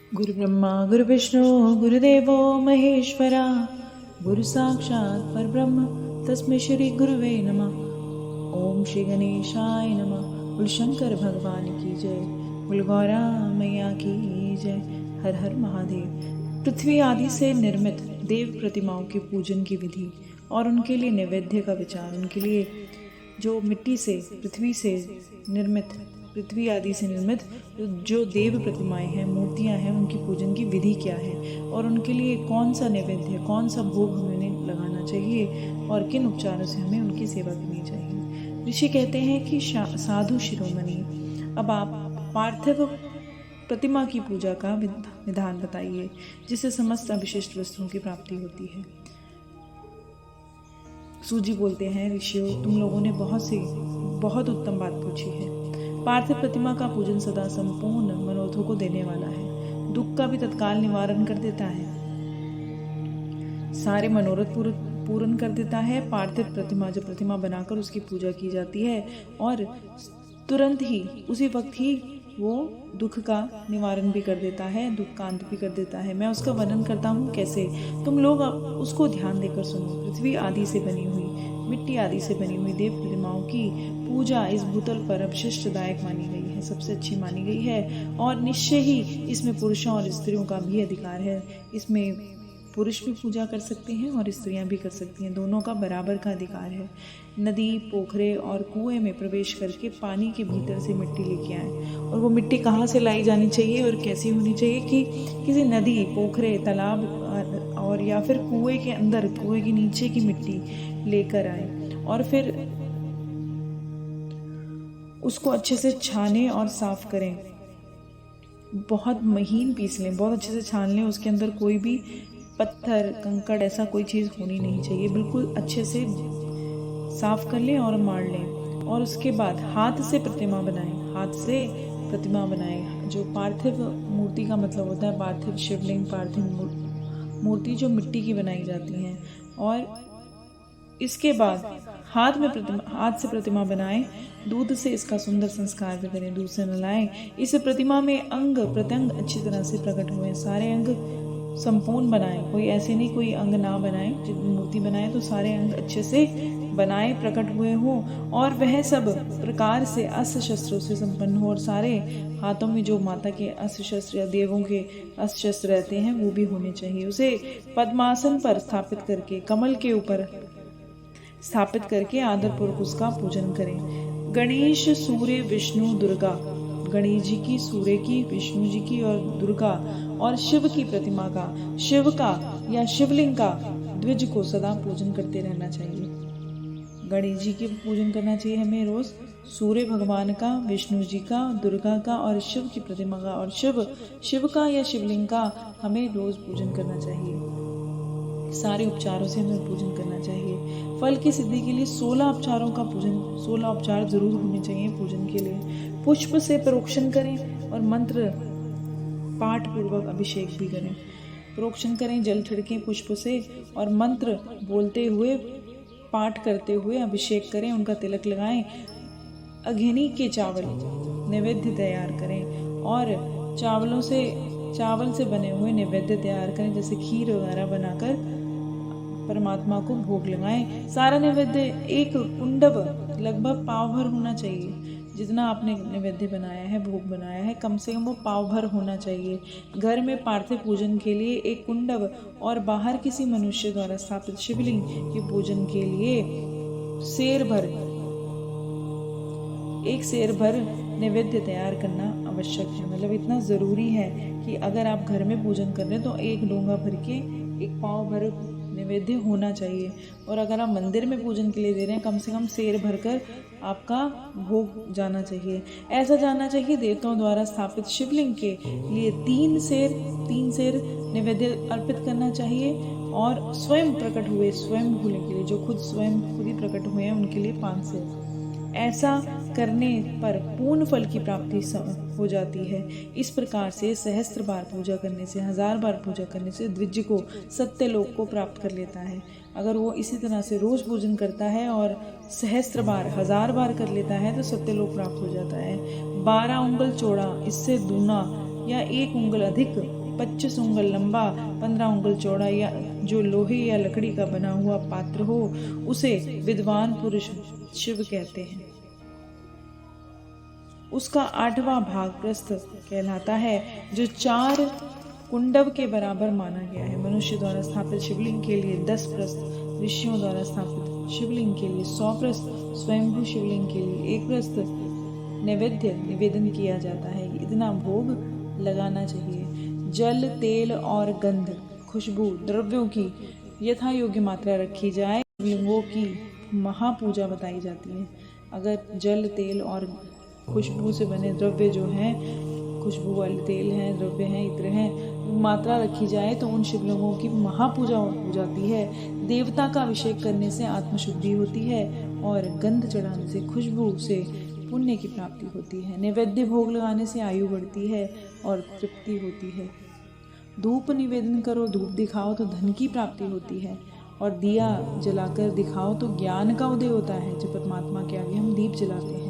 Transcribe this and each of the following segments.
गुरु ब्रह्मा गुरु विष्णु गुरुदेवो महेश्वरा, गुरु साक्षात् परब्रह्म तस्मै श्री गुरुवे नमः। ओम श्री गणेशाय नमः। बोल शंकर भगवान की जय, बोल गौरा मैया की जय। हर हर महादेव। पृथ्वी आदि से निर्मित देव प्रतिमाओं के पूजन की विधि और उनके लिए नैवेद्य का विचार, उनके लिए जो मिट्टी से पृथ्वी से निर्मित, पृथ्वी आदि से निर्मित जो देव प्रतिमाएं हैं, मूर्तियां हैं, उनकी पूजन की विधि क्या है और उनके लिए कौन सा नैवेद्य, कौन सा भोग हमें लगाना चाहिए और किन उपचारों से हमें उनकी सेवा करनी चाहिए। ऋषि कहते हैं कि साधु शिरोमणि, अब आप पार्थिव प्रतिमा की पूजा का विधान बताइए जिससे समस्त अविशिष्ट वस्तुओं की प्राप्ति होती है। सूजी बोलते हैं, ऋषियों तुम लोगों ने बहुत उत्तम बात पूछी है। पार्थिव प्रतिमा का पूजन सदा संपूर्ण मनोरथों को देने वाला है, दुख का भी तत्काल निवारण कर देता है, सारे मनोरथ पूर्ण कर देता है। पार्थिव प्रतिमा, जब प्रतिमा बनाकर उसकी पूजा की जाती है और तुरंत ही उसी वक्त ही वो दुख का निवारण भी कर देता है, दुख का अंत भी कर देता है। मैं उसका वर्णन करता हूँ कैसे, तुम लोग उसको ध्यान देकर सुनो। पृथ्वी आदि से बनी हुई, मिट्टी आदि से बनी हुई देव प्रतिमाओं की पूजा इस भूतल पर अवशिष्टदायक मानी गई है, सबसे अच्छी मानी गई है और निश्चय ही इसमें पुरुषों और स्त्रियों का भी अधिकार है। इसमें पुरुष भी पूजा कर सकते हैं और स्त्रियां भी कर सकती हैं, दोनों का बराबर का अधिकार है। नदी, पोखरे और कुएं में प्रवेश करके पानी के भीतर से मिट्टी लेके आए, और वो मिट्टी कहाँ से लाई जानी चाहिए और कैसी होनी चाहिए कि किसी नदी, पोखरे, तालाब और या फिर कुएं के अंदर, कुएं के नीचे की मिट्टी लेकर आए और फिर उसको अच्छे से छाने और साफ करें, बहुत महीन पीस लें, बहुत अच्छे से छान लें। उसके अंदर कोई भी पत्थर, कंकड़, ऐसा कोई चीज़ होनी नहीं चाहिए, बिल्कुल अच्छे से साफ कर लें और मार लें। और उसके बाद हाथ से प्रतिमा बनाएं, हाथ से प्रतिमा बनाएं। जो पार्थिव मूर्ति का मतलब होता है, पार्थिव शिवलिंग, पार्थिव मूर्ति जो मिट्टी की बनाई जाती हैं। और इसके बाद हाथ से प्रतिमा बनाएं, दूध से इसका सुंदर संस्कार भी करें, दूध से नहलाएं। इस प्रतिमा में अंग प्रत्यंग अच्छी तरह से प्रकट हुए, सारे अंग संपूर्ण बनाएं, कोई ऐसे नहीं कोई अंग ना बनाएं। जब मूर्ति बनाएं तो सारे अंग अच्छे से बनाए, प्रकट हुए हों और वह सब प्रकार से अस्त्र शस्त्रों से संपन्न हो, और सारे हाथों में जो माता के अस्त्र शस्त्र या देवों के अस्त्र शस्त्र रहते हैं वो भी होने चाहिए। उसे पद्मासन पर स्थापित करके, कमल के ऊपर स्थापित करके आदरपूर्वक उसका पूजन करें। गणेश, सूर्य, विष्णु, दुर्गा, गणेश जी की, सूर्य की, विष्णु जी की और दुर्गा और शिव की प्रतिमा का, शिव का या शिवलिंग का द्विज को सदा पूजन करते रहना चाहिए। गणेश जी के पूजन करना चाहिए हमें रोज, सूर्य भगवान का, विष्णु जी का, दुर्गा का और शिव की प्रतिमा का और शिव का या शिवलिंग का हमें रोज पूजन करना चाहिए। सारे उपचारों से हमें पूजन करना चाहिए। फल की सिद्धि के लिए 16 उपचारों का पूजन, 16 उपचार जरूर होने चाहिए पूजन के लिए। पुष्प से प्रोक्षण करें और मंत्र पाठ पूर्वक अभिषेक भी करें। प्रोक्षण करें, जल छिड़कें पुष्प से और मंत्र बोलते हुए, पाठ करते हुए अभिषेक करें, उनका तिलक लगाएं। अघिनी के चावल नैवेद्य तैयार करें और चावल से बने हुए नैवेद्य तैयार करें, जैसे खीर वगैरह बनाकर परमात्मा को भोग लगाएं। सारा नैवेद्य एक कुंडव लगभग पाव भर होना चाहिए। जितना आपने नैवेद्य बनाया है, भोग बनाया है, कम से कम वो पाव भर होना चाहिए। घर में पार्थिव पूजन के लिए एक कुंडव और बाहर किसी मनुष्य द्वारा स्थापित शिवलिंग के पूजन के लिए एक सेर भर नैवेद्य तैयार करना आवश्यक है। मतलब इतना ज़रूरी है कि अगर आप घर में पूजन कर रहे हैं तो एक डोंगा भर के, एक पाव भर नैवेद्य होना चाहिए। और अगर आप मंदिर में पूजन के लिए दे रहे हैं, कम से कम सेर भरकर आपका भोग जाना चाहिए। ऐसा जाना चाहिए, देवताओं द्वारा स्थापित शिवलिंग के लिए 3 सेर नैवेद्य अर्पित करना चाहिए और स्वयं प्रकट हुए, स्वयं भूले के लिए, जो खुद ही प्रकट हुए हैं, उनके लिए 5 सेर। ऐसा करने पर पूर्ण फल की प्राप्ति हो जाती है। इस प्रकार से 1000 बार पूजा करने से, 1000 बार पूजा करने से द्विज को सत्यलोक को प्राप्त कर लेता है। अगर वो इसी तरह से रोज पूजन करता है और 1000 बार, 1000 बार कर लेता है तो सत्यलोक प्राप्त हो जाता है। 12 उंगल चौड़ा, इससे दूना या 1 उंगल अधिक 25 उंगल लंबा, 15 उंगल चौड़ा या जो लोहे या लकड़ी का बना हुआ पात्र हो, उसे विद्वान पुरुष शिव कहते हैं। उसका 8वां भाग प्रस्थ कहलाता है, जो 4 कुंडव के बराबर माना गया है। मनुष्य द्वारा स्थापित शिवलिंग के लिए 10 प्रस्थ, ऋषियों द्वारा स्थापित शिवलिंग के लिए 100 प्रस्थ, स्वयंभू शिवलिंग के लिए 1 प्रस्थ नैवेद्य निवेदन किया जाता है। इतना भोग लगाना चाहिए। जल, तेल और गंध, खुशबू द्रव्यों की यथा योग्य मात्रा रखी जाए। शिवलिंगों की महापूजा बताई जाती है। अगर जल, तेल और खुशबू से बने द्रव्य जो हैं, खुशबू वाले तेल हैं, द्रव्य हैं, इत्र हैं, मात्रा रखी जाए तो उन शिवलिंगों की महापूजा हो जाती है। देवता का अभिषेक करने से आत्मशुद्धि होती है और गंध चढ़ाने से, खुशबू से पुण्य की प्राप्ति होती है। नैवेद्य भोग लगाने से आयु बढ़ती है और तृप्ति होती है। धूप निवेदन करो, धूप दिखाओ तो धन की प्राप्ति होती है, और दिया जलाकर दिखाओ तो ज्ञान का उदय होता है। जब परमात्मा के आगे हम दीप जलाते हैं,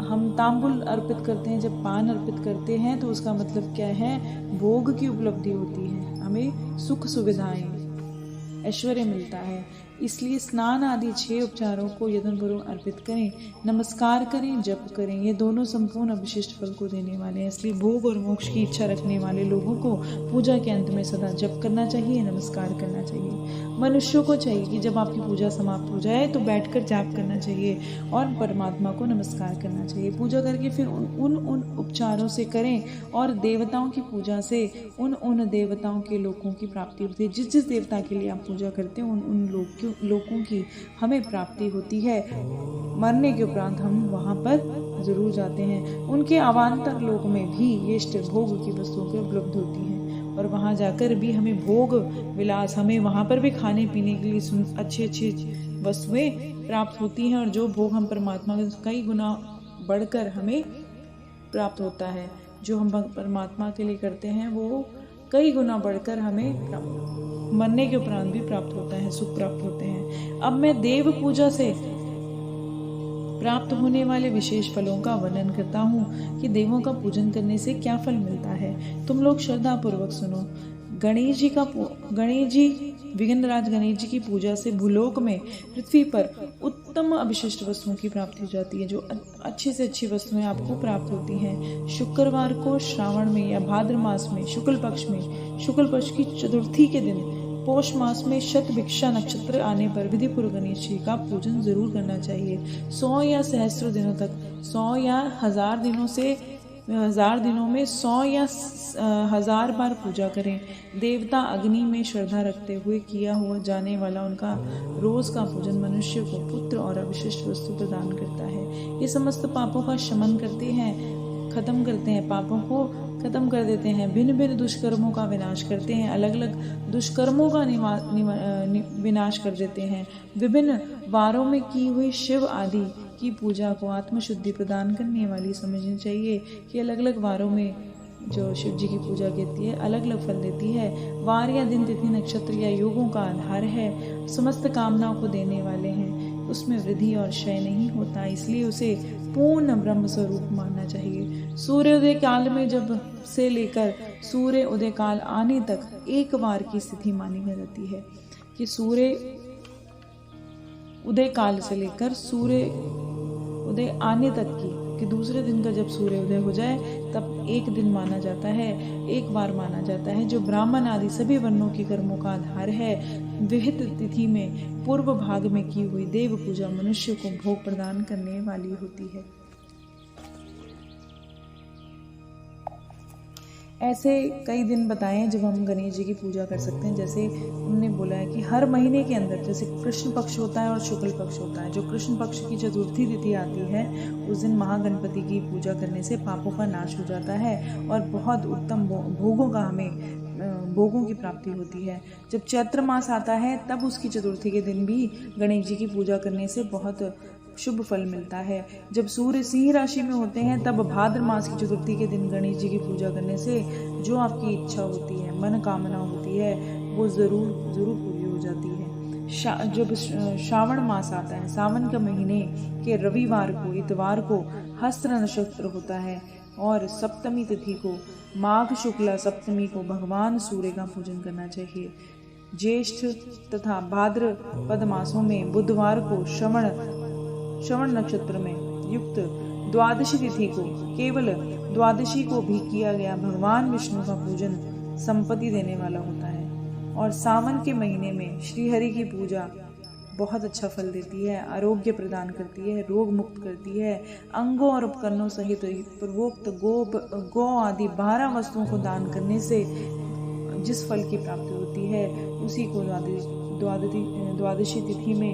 हम तांबुल अर्पित करते हैं, जब पान अर्पित करते हैं तो उसका मतलब क्या है? भोग की उपलब्धि होती है, हमें सुख सुविधाएं, ऐश्वर्य मिलता है। इसलिए स्नान आदि 6 उपचारों को यत्नपूर्वक अर्पित करें, नमस्कार करें, जप करें। ये दोनों संपूर्ण विशिष्ट फल को देने वाले हैं। इसलिए भोग और मोक्ष की इच्छा रखने वाले लोगों को पूजा के अंत में सदा जप करना चाहिए, नमस्कार करना चाहिए। मनुष्यों को चाहिए कि जब आपकी पूजा समाप्त हो जाए तो बैठकर जाप करना चाहिए और परमात्मा को नमस्कार करना चाहिए। पूजा करके फिर उन उपचारों से करें, और देवताओं की पूजा से उन देवताओं के लोगों की प्राप्ति होती है। जिस देवता के लिए आप पूजा करते हैं उन लोगों की हमें प्राप्ति होती है। मरने के उपरांत हम वहाँ पर जरूर जाते हैं। उनके अवान्तर लोक में भी ये इष्ट भोग की वस्तुओं की उपलब्ध होती हैं, और वहाँ जाकर भी हमें भोग विलास, हमें वहाँ पर भी खाने पीने के लिए अच्छी अच्छी वस्तुएं प्राप्त होती हैं, और जो भोग हम परमात्मा के कई गुना बढ़कर हमें प्राप्त होता है। जो हम परमात्मा के लिए करते हैं वो कई गुना बढ़कर हमें मरने के उपरांत भी प्राप्त होता है, सुख प्राप्त होते हैं। अब मैं देव पूजा से प्राप्त होने वाले विशेष फलों का वर्णन करता हूँ कि देवों का पूजन करने से क्या फल मिलता है। तुम लोग श्रद्धा पूर्वक सुनो। गणेश जी विघ्नराज गणेश जी की पूजा से भूलोक में, पृथ्वी पर उत्तम अविशिष्ट वस्तुओं की प्राप्ति हो जाती है। जो अच्छी से अच्छी वस्तुएं आपको प्राप्त होती हैं। शुक्रवार को श्रावण में या भाद्र मास में शुक्ल पक्ष की चतुर्थी के दिन, पौष मास में शतभिक्षा नक्षत्र आने पर विधिपूर्वक गणेश जी का पूजन जरूर करना चाहिए। 100 या सहस्त्र दिनों तक, 100 या 1000 दिनों से 1000 दिनों में 100 या 1000 बार पूजा करें। देवता अग्नि में श्रद्धा रखते हुए किया हुआ जाने वाला उनका रोज का पूजन मनुष्य को पुत्र और अविशिष्ट वस्तु प्रदान करता है। ये समस्त पापों का शमन करते हैं, खत्म करते हैं, पापों को खत्म कर देते हैं, भिन्न भिन्न दुष्कर्मों का विनाश करते हैं, अलग अलग दुष्कर्मों का विनाश कर देते हैं। विभिन्न वारों में की हुई शिव आदि की पूजा को आत्मशुद्धि प्रदान करने वाली समझनी चाहिए कि अलग अलग वारों में जो शिव जी की पूजा कहती है अलग अलग फल देती है। वार या दिन, तिथि, नक्षत्र या योगों का आधार है, समस्त कामनाओं को देने वाले हैं, उसमें वृद्धि और क्षय नहीं होता, इसलिए उसे पूर्ण ब्रह्म स्वरूप मानना चाहिए। सूर्योदय काल में जब से लेकर सूर्य उदय काल आने तक एक बार की स्थिति मानी जाती है कि सूर्य उदय काल से लेकर सूर्य उदय आने तक कि दूसरे दिन का जब सूर्य उदय हो जाए तब एक दिन माना जाता है, एक बार माना जाता है, जो ब्राह्मण आदि सभी वर्णों के कर्मों का आधार है। विहित तिथि में पूर्व भाग में की हुई देव पूजा मनुष्य को भोग प्रदान करने वाली होती है। ऐसे कई दिन बताए हैं जब हम गणेश जी की पूजा कर सकते हैं। जैसे उन्होंने बोला है कि हर महीने के अंदर, जैसे कृष्ण पक्ष होता है और शुक्ल पक्ष होता है, जो कृष्ण पक्ष की चतुर्थी तिथि आती है उस दिन महागणपति की पूजा करने से पापों का नाश हो जाता है और बहुत उत्तम भोगों की प्राप्ति होती है। जब चैत्र मास आता है तब उसकी चतुर्थी के दिन भी गणेश जी की पूजा करने से बहुत शुभ फल मिलता है। जब सूर्य सिंह राशि में होते हैं तब भाद्र मास की चतुर्थी के दिन गणेश जी की पूजा करने से जो आपकी इच्छा होती है, मनोकामना होती है, वो जरूर पूरी हो जाती है। जब श्रावण मास आता है, सावन के महीने के रविवार को, इतवार को हस्त नक्षत्र होता है और सप्तमी तिथि को, माघ शुक्ला सप्तमी को भगवान सूर्य का पूजन करना चाहिए। ज्येष्ठ तथा भाद्रपद मासों में बुधवार को श्रवण नक्षत्र में युक्त द्वादशी तिथि को, केवल द्वादशी को भी किया गया भगवान विष्णु का पूजन संपत्ति देने वाला होता है। और सावन के महीने में श्रीहरि की पूजा बहुत अच्छा फल देती है, आरोग्य प्रदान करती है, रोग मुक्त करती है। अंगों और उपकरणों सहित पूर्वोक्त गौ आदि 12 वस्तुओं को दान करने से जिस फल की प्राप्ति होती है उसी को द्वादशी तिथि में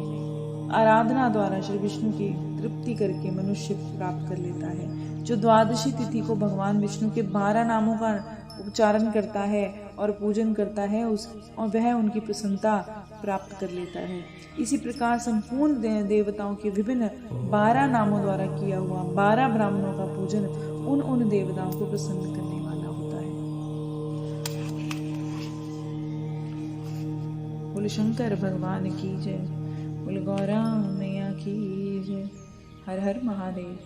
आराधना द्वारा श्री विष्णु की तृप्ति करके मनुष्य प्राप्त कर लेता है। जो द्वादशी तिथि को भगवान विष्णु के 12 नामों का उच्चारण करता है और पूजन करता है और वह उनकी प्रसन्नता प्राप्त कर लेता है। इसी प्रकार संपूर्ण देवताओं के विभिन्न 12 नामों द्वारा किया हुआ 12 ब्राह्मणों का पूजन उन देवताओं को प्रसन्न करने वाला होता है। बोले शंकर भगवान की जय, बोले गौरा मैया की जय। हर हर महादेव।